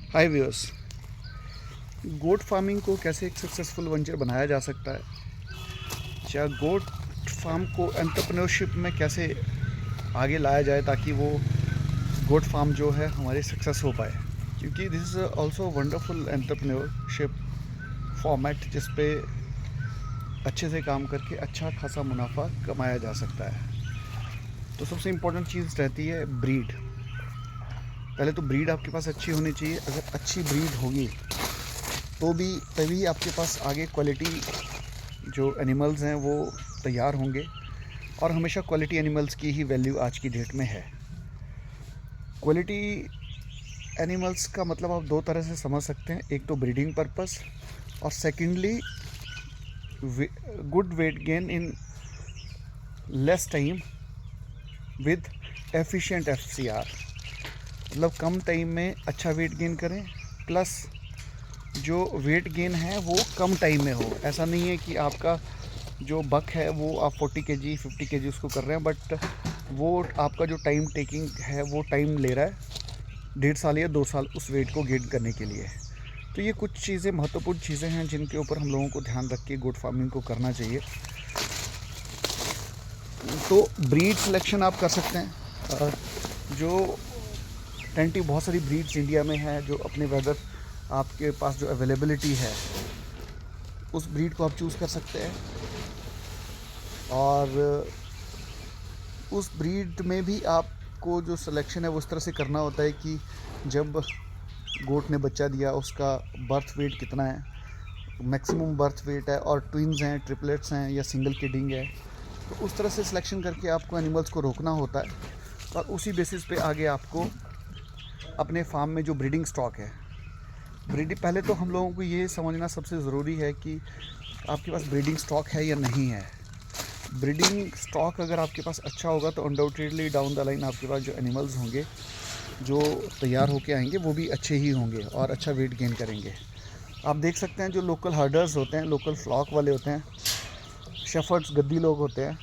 हाय viewers, गोट farming को कैसे एक सक्सेसफुल वेंचर बनाया जा सकता है, या गोट फार्म को एंटरप्रेन्योरशिप में कैसे आगे लाया जाए ताकि वो गोट फार्म जो है हमारी सक्सेस हो पाए। क्योंकि this is also wonderful entrepreneurship format जिस पे अच्छे से काम करके अच्छा खासा मुनाफा कमाया जा सकता है। तो सबसे इम्पोर्टेंट चीज़ रहती है ब्रीड। पहले तो ब्रीड आपके पास अच्छी होनी चाहिए। अगर अच्छी ब्रीड होगी तो भी तभी आपके पास आगे क्वालिटी जो एनिमल्स हैं वो तैयार होंगे। और हमेशा क्वालिटी एनिमल्स की ही वैल्यू आज की डेट में है। क्वालिटी एनिमल्स का मतलब आप दो तरह से समझ सकते हैं, एक तो ब्रीडिंग पर्पस और secondly good weight gain in less time with efficient FCR. मतलब कम टाइम में अच्छा वेट गेन करें, प्लस जो वेट गेन है वो कम टाइम में हो। ऐसा नहीं है कि आपका जो बक है वो आप 40 kg 50 kg उसको कर रहे हैं, बट वो आपका जो टाइम टेकिंग है वो टाइम ले रहा है 1.5 साल या 2 साल उस वेट को गेन करने के लिए। तो ये कुछ चीज़ें महत्वपूर्ण चीज़ें हैं जिनके ऊपर हम लोगों को ध्यान रख के गोट फार्मिंग को करना चाहिए। तो ब्रीड सिलेक्शन आप कर सकते हैं। जो टेंटिव बहुत सारी ब्रीड्स इंडिया में है जो अपने वेदर आपके पास जो अवेलेबिलिटी है उस ब्रीड को आप चूज़ कर सकते हैं। और उस ब्रीड में भी आपको जो सिलेक्शन है वो इस तरह से करना होता है कि जब गोट ने बच्चा दिया उसका बर्थ वेट कितना है, मैक्सिमम बर्थ वेट है, और ट्विन्स हैं, ट्रिपलेट्स हैं या सिंगल किडिंग है। तो उस तरह से सिलेक्शन करके आपको एनिमल्स को रोकना होता है। और उसी बेसिस पे आगे आपको अपने फार्म में जो ब्रीडिंग स्टॉक है, ब्रीडिंग पहले तो हम लोगों को ये समझना सबसे ज़रूरी है कि आपके पास ब्रीडिंग स्टॉक है या नहीं है। ब्रीडिंग स्टॉक अगर आपके पास अच्छा होगा तो अनडाउटेडली डाउन द लाइन आपके पास जो एनिमल्स होंगे जो तैयार होके आएंगे वो भी अच्छे ही होंगे और अच्छा वेट गेन करेंगे। आप देख सकते हैं जो लोकल हर्डर्स होते हैं, लोकल फ्लॉक वाले होते हैं, शेफर्ड्स गद्दी लोग होते हैं,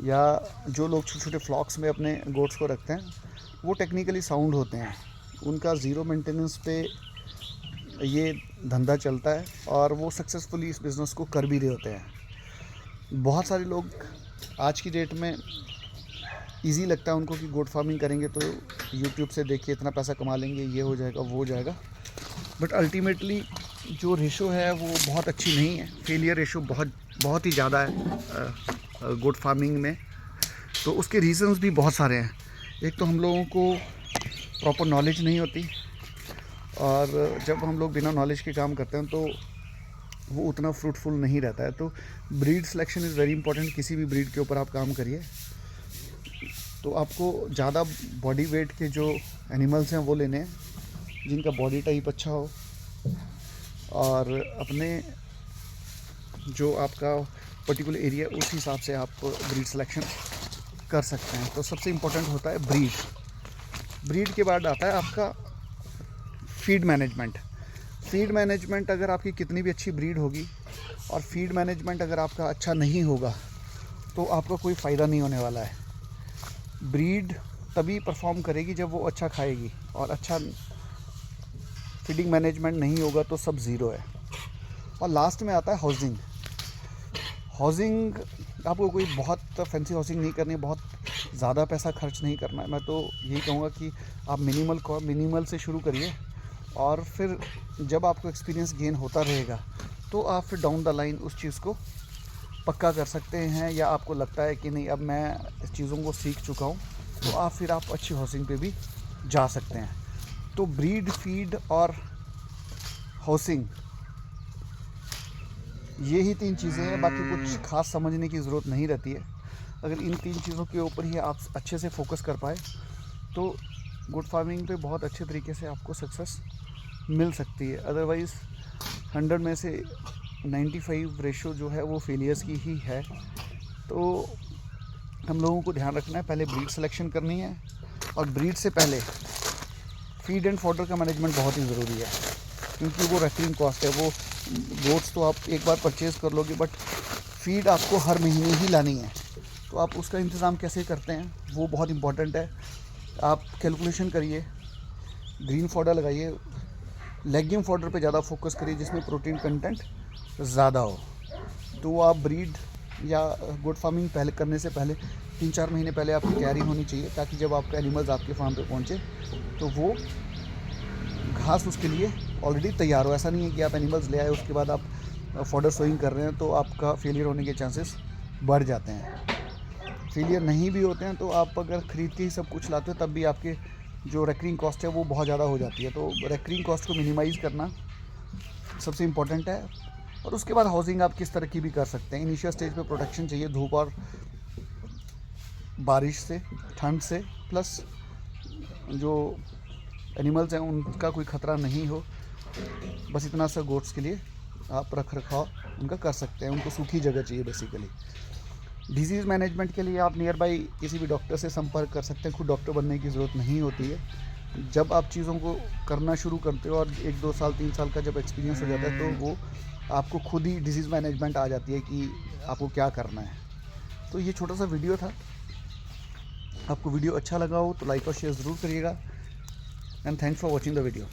या जो लोग छोटे छोटे फ्लॉक्स में अपने गोट्स को रखते हैं, वो टेक्निकली साउंड होते हैं। उनका ज़ीरो मेंटेनेंस पे ये धंधा चलता है और वो सक्सेसफुली इस बिज़नेस को कर भी रहे होते हैं। बहुत सारे लोग आज की डेट में इजी लगता है उनको कि गोट फार्मिंग करेंगे तो यूट्यूब से देख के इतना पैसा कमा लेंगे, ये हो जाएगा वो हो जाएगा, बट अल्टीमेटली जो रेशो है वो बहुत अच्छी नहीं है। फेलियर रेशो बहुत ही ज़्यादा है गोट फार्मिंग में। तो उसके रीज़न्स भी बहुत सारे हैं। एक तो हम लोगों को प्रॉपर नॉलेज नहीं होती, और जब हम लोग बिना नॉलेज के काम करते हैं तो वो उतना फ्रूटफुल नहीं रहता है। तो breed selection is very important. किसी भी ब्रीड के ऊपर आप काम करिए तो आपको ज़्यादा बॉडी वेट के जो एनिमल्स हैं वो लेने हैं जिनका बॉडी टाइप अच्छा हो, और अपने जो आपका पर्टिकुलर एरिया उस हिसाब से आप ब्रीड सिलेक्शन कर सकते हैं। तो सबसे इम्पोर्टेंट होता है ब्रीड। ब्रीड के बाद आता है आपका फीड मैनेजमेंट। फीड मैनेजमेंट अगर आपकी कितनी भी अच्छी ब्रीड होगी और फीड मैनेजमेंट अगर आपका अच्छा नहीं होगा तो आपका कोई फ़ायदा नहीं होने वाला है। ब्रीड तभी परफॉर्म करेगी जब वो अच्छा खाएगी, और अच्छा फीडिंग मैनेजमेंट नहीं होगा तो सब ज़ीरो है। और लास्ट में आता है हाउसिंग। हाउसिंग आपको कोई बहुत फैंसी हाउसिंग नहीं करनी, बहुत ज़्यादा पैसा खर्च नहीं करना है। मैं तो यही कहूँगा कि आप मिनिमल से शुरू करिए, और फिर जब आपको एक्सपीरियंस गेन होता रहेगा तो आप फिर डाउन द लाइन उस चीज़ को पक्का कर सकते हैं। या आपको लगता है कि नहीं अब मैं इस चीज़ों को सीख चुका हूँ, तो आप अच्छी हाउसिंग पे भी जा सकते हैं। तो ब्रीड, फीड और हाउसिंग, ये ही 3 चीज़ें हैं। बाकी कुछ खास समझने की ज़रूरत नहीं रहती है। अगर इन 3 चीज़ों के ऊपर ही आप अच्छे से फोकस कर पाए तो गुड फार्मिंग पे बहुत अच्छे तरीके से आपको सक्सेस मिल सकती है। अदरवाइज़ 100 में से 95 रेशो जो है वो फेलियर्स की ही है। तो हम लोगों को ध्यान रखना है, पहले ब्रीड सिलेक्शन करनी है, और ब्रीड से पहले फीड एंड फॉडर का मैनेजमेंट बहुत ही ज़रूरी है, क्योंकि वो रेकरिंग कॉस्ट है। वो गोट्स तो आप एक बार परचेज़ कर लोगे, बट फीड आपको हर महीने ही लानी है। तो आप उसका इंतज़ाम कैसे करते हैं वो बहुत इंपॉर्टेंट है। आप कैलकुलेशन करिए ग्रीन फॉडर लगाइए, लेग्यूम फॉडर पे ज़्यादा फोकस करिए जिसमें प्रोटीन कंटेंट ज़्यादा हो। तो आप ब्रीड या गोट फार्मिंग पहले करने से पहले 3-4 महीने पहले आपकी तैयारी होनी चाहिए, ताकि जब आपका एनिमल्स आपके फार्म पे पहुँचे तो वो घास उसके लिए ऑलरेडी तैयार हो। ऐसा नहीं है कि आप एनिमल्स ले आए उसके बाद आप फॉडर सोइंग कर रहे हैं तो आपका फेलियर होने के चांसेस बढ़ जाते हैं। फेलियर नहीं भी होते हैं तो आप अगर ख़रीद के ही सब कुछ लाते हो तब भी आपके जो रेकरिंग कॉस्ट है वो बहुत ज़्यादा हो जाती है। तो रेकरिंग कॉस्ट को मिनिमाइज़ करना सबसे इम्पोर्टेंट है। और उसके बाद हाउसिंग आप किस तरह की भी कर सकते हैं। इनिशियल स्टेज पे प्रोटेक्शन चाहिए धूप और बारिश से, ठंड से, प्लस जो एनिमल्स हैं उनका कोई ख़तरा नहीं हो। बस इतना सा गोट्स के लिए आप रख रखाव उनका कर सकते हैं। उनको सूखी जगह चाहिए बेसिकली। डिजीज़ मैनेजमेंट के लिए आप नियर बाई किसी भी डॉक्टर से संपर्क कर सकते हैं। खुद डॉक्टर बनने की ज़रूरत नहीं होती है। जब आप चीज़ों को करना शुरू करते हो और 1-2 साल 3 साल का जब एक्सपीरियंस हो जाता है तो वो आपको खुद ही डिजीज़ मैनेजमेंट आ जाती है कि आपको क्या करना है। तो ये छोटा सा वीडियो था। आपको वीडियो अच्छा लगा हो तो लाइक और शेयर ज़रूर करिएगा। And thanks for watching the video.